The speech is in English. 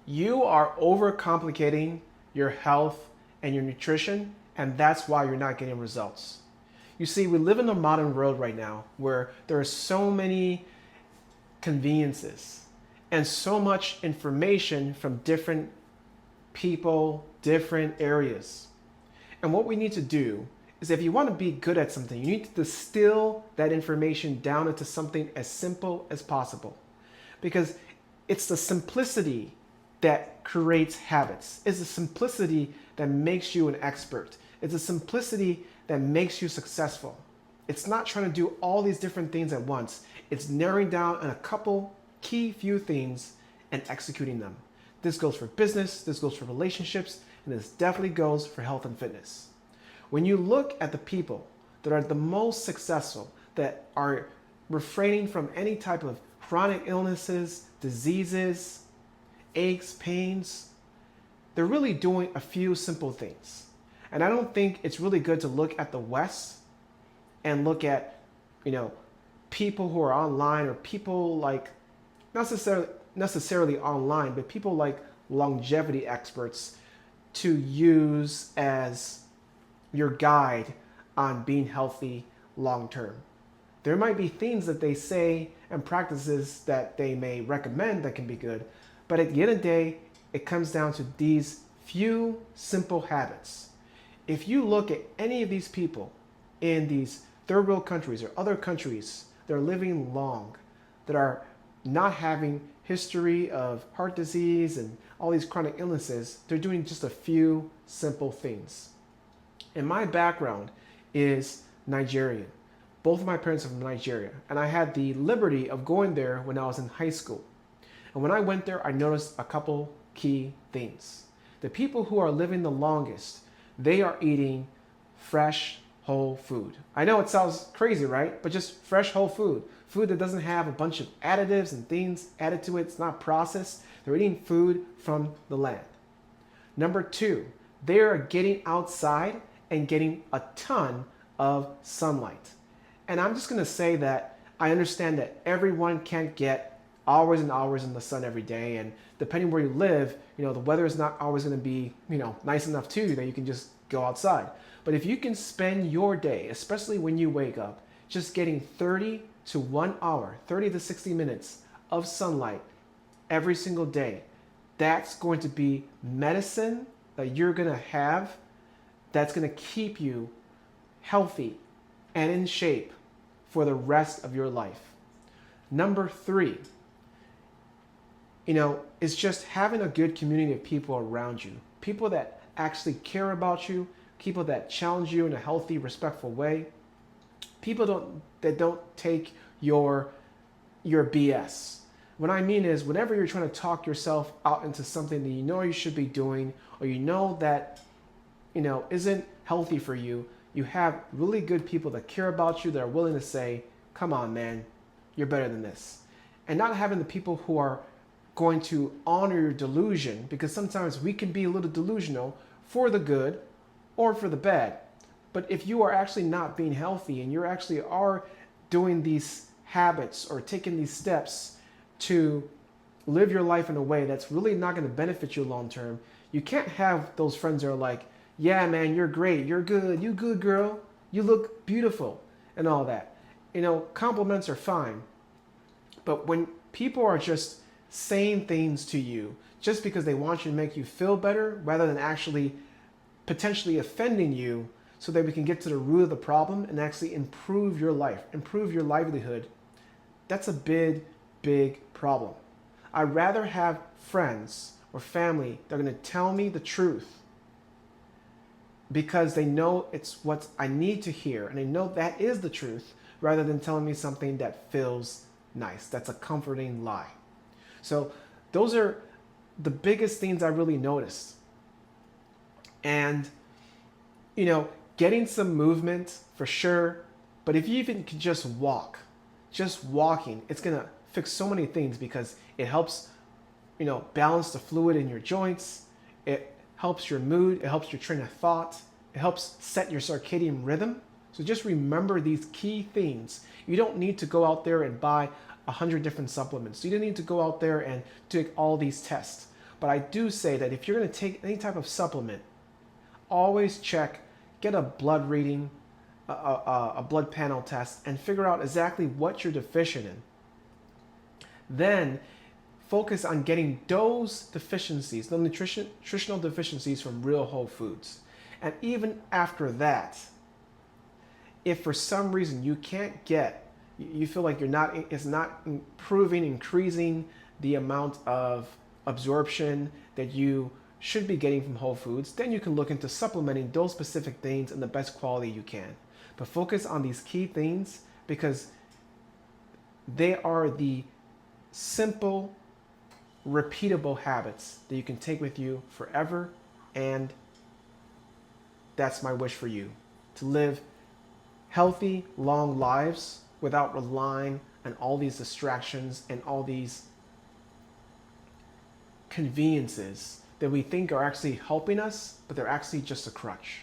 You are overcomplicating your health and your nutrition, and that's why you're not getting results. You see, we live in a modern world right now where there are so many conveniences and so much information from different people, different areas. And what we need to do is if you want to be good at something, you need to distill that information down into something as simple as possible. Because it's the simplicity that creates habits. It's the simplicity that makes you an expert. It's the simplicity that makes you successful. It's not trying to do all these different things at once. It's narrowing down on a couple key few things and executing them. This goes for business, this goes for relationships, and this definitely goes for health and fitness. When you look at the people that are the most successful, that are refraining from any type of chronic illnesses, diseases, aches, pains, they're really doing a few simple things. And I don't think it's really good to look at the West and look at, people who are online or people like not necessarily online, but people like longevity experts to use as your guide on being healthy long term. There might be things that they say and practices that they may recommend that can be good, but at the end of the day, it comes down to these few simple habits. If you look at any of these people in these third world countries or other countries that are living long, that are not having history of heart disease and all these chronic illnesses, they're doing just a few simple things. And my background is Nigerian. Both of my parents are from Nigeria, and I had the liberty of going there when I was in high school. And when I went there, I noticed a couple key things. The people who are living the longest, they are eating fresh, whole food. I know it sounds crazy, right? But just fresh, whole food. Food that doesn't have a bunch of additives and things added to it. It's not processed. They're eating food from the land. Number two, they are getting outside and getting a ton of sunlight. And I'm just going to say that I understand that everyone can't get hours and hours in the sun every day. And depending where you live, the weather is not always going to be, nice enough too that you can just go outside. But if you can spend your day, especially when you wake up, just getting 30 to 1 hour, 30 to 60 minutes of sunlight every single day, that's going to be medicine that you're going to have that's going to keep you healthy and in shape for the rest of your life. Number three, is just having a good community of people around you. People that actually care about you, people that challenge you in a healthy, respectful way. People that don't take your BS. What I mean is whenever you're trying to talk yourself out into something that you should be doing, or that isn't healthy for you, you have really good people that care about you, that are willing to say, come on, man, you're better than this. And not having the people who are going to honor your delusion, because sometimes we can be a little delusional for the good or for the bad. But if you are actually not being healthy and you actually are doing these habits or taking these steps to live your life in a way that's really not going to benefit you long term, you can't have those friends that are like, yeah, man, you're great, you're good, you good girl, you look beautiful, and all that. Compliments are fine. But when people are just saying things to you just because they want you to make you feel better rather than actually potentially offending you so that we can get to the root of the problem and actually improve your life, improve your livelihood, that's a big, big problem. I'd rather have friends or family that are going to tell me the truth because they know it's what I need to hear and they know that is the truth rather than telling me something that feels nice. That's a comforting lie. So those are the biggest things I really noticed. And, getting some movement for sure. But if you even can just walking, it's going to fix so many things because it helps, balance the fluid in your joints. It helps your mood. It helps your train of thought. It helps set your circadian rhythm. So just remember these key things. You don't need to go out there and buy 100 different supplements. You don't need to go out there and take all these tests. But I do say that if you're going to take any type of supplement, always check, get a blood reading, a blood panel test, and figure out exactly what you're deficient in. Then focus on getting those deficiencies, the nutritional deficiencies from real whole foods. And even after that, if for some reason you can't get, you feel like it's not improving, increasing the amount of absorption that you should be getting from whole foods, then you can look into supplementing those specific things in the best quality you can. But focus on these key things because they are the simple, repeatable habits that you can take with you forever. And that's my wish for you, to live healthy, long lives without relying on all these distractions and all these conveniences that we think are actually helping us, but they're actually just a crutch.